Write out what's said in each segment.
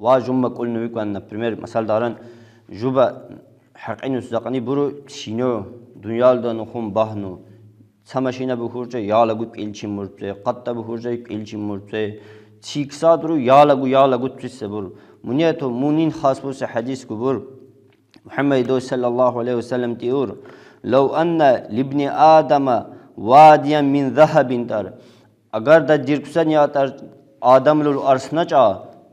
واجم كل نويكوان نبريمير مثال دارن جوبا حقين الزقني برو شينو دنيا دا نخون باهنو سماشينا بخورجه يا لغو إلشي مرتبه قطة بخورجه إلشي مرتبه تيكسا درو يا لغو ترسه برو منيتو مونين خاص برس حديث كبر محمد صلى الله عليه وسلم تيور لو أن لابن آدم واديا من ذهب دار اگر دا جيركسن يا تر آدم لول أرسنجا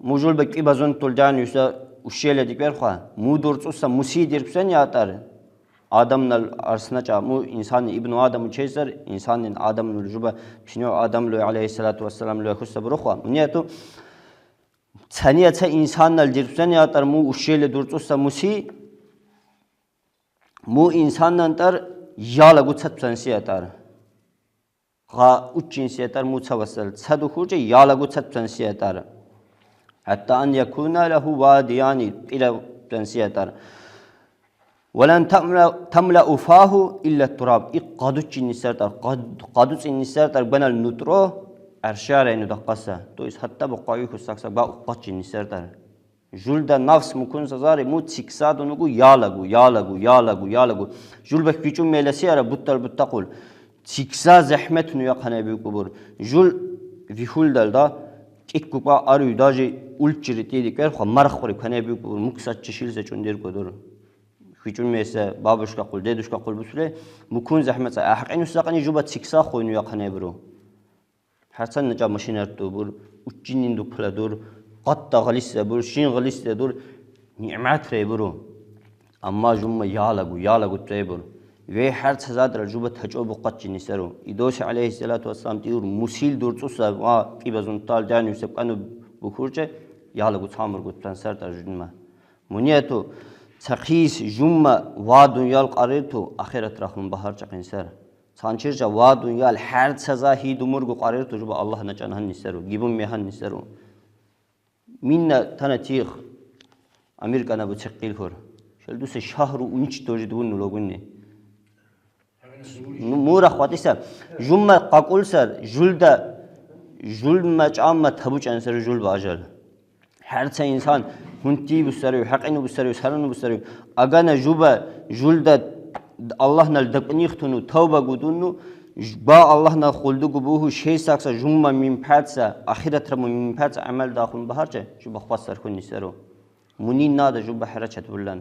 مجول بكي بزون تلجان يسا وشيله ديكبر خوا مو دورتوسا مسي جيركسن يا تر آدم نل أرسنجا مو إنسان ابن آدم چيزر إنسان آدم نل جوبا بشنو آدم لو عليه الصلاة والسلام لو خص بروخوا منيتو ثانية إنسان نل جيركسن يا تر مو وشيله دورتوسا مسي مو إنسان ننتر يا لغو تسبسنسي تر غا أوتشنسي تر مو تسوسل تسدو خورج يا لغو تسبسنسي تر حتى أن يكون له واديان إلى تنسي تر ولن تملأ فاه إلا التراب قادو تشنسي تر قادو تشنسي تر بنا النطرو أرشار إنه دقسة تو إس حتى بقايو خساكسا با قاد تشنسي تر جلد نفس مكون سزاري مو تسكساد ونقول يا لغو جل بكيچون ميلسي أرى بتقول تسكسا زحمت نيا خانه بيكبر جل فيهول دالدا إكوبا أرو داجي أولتشريتي ديكر خو مرخوري خانه بيكبر مكسات تشيل زچوندير كدور فيچون ميسا بابش كقول ديدوش كقول بسله مكون زحمت أحق إنه ساقني جوبا تسكسا خو نيا خانه برو حسن نجا ماشينر تو بور أوتشينين دو بلادور قط غليس دور شين غليس دور نعمات ريبرو أما جمع يا لغو تريبر وی هر چیزات رجوع تجربه بقت جنسرو ایدوش علیه السلام تیور مسیل دورتوسا و کی بزن تال جانو سب کنو بخورچه یا لگو تامر گوت پلانسر در جنما منیتو تخیس جمع و دنیال قریتو آخرت رخون بهار چقین سر سانچرجا و دنیال هر چیزا هی دمر گو قریتو جب الله نجانهن نسرو گیبون میهن نسرو مين تناتيخ أمريكا نبو تشقيل خور شل دوس شهر ونش توجدون لوجوني مورا خواتي سر جمع قاقول سر جلد ما جام تبوش أنسر جلد باجر هر تا إنسان هنتي بسريو حقينه بسريو سرنا بسريو أجانا جلد الله نلدقني ختنو توبة قدونو با الله نخلدو گبوه شی ساکس جمع میم پاتسا آخرت رم میم پاتس عمل داخل بهارچه جو بخواست سرخون نیسرو منی ناده جو بحرچت بلن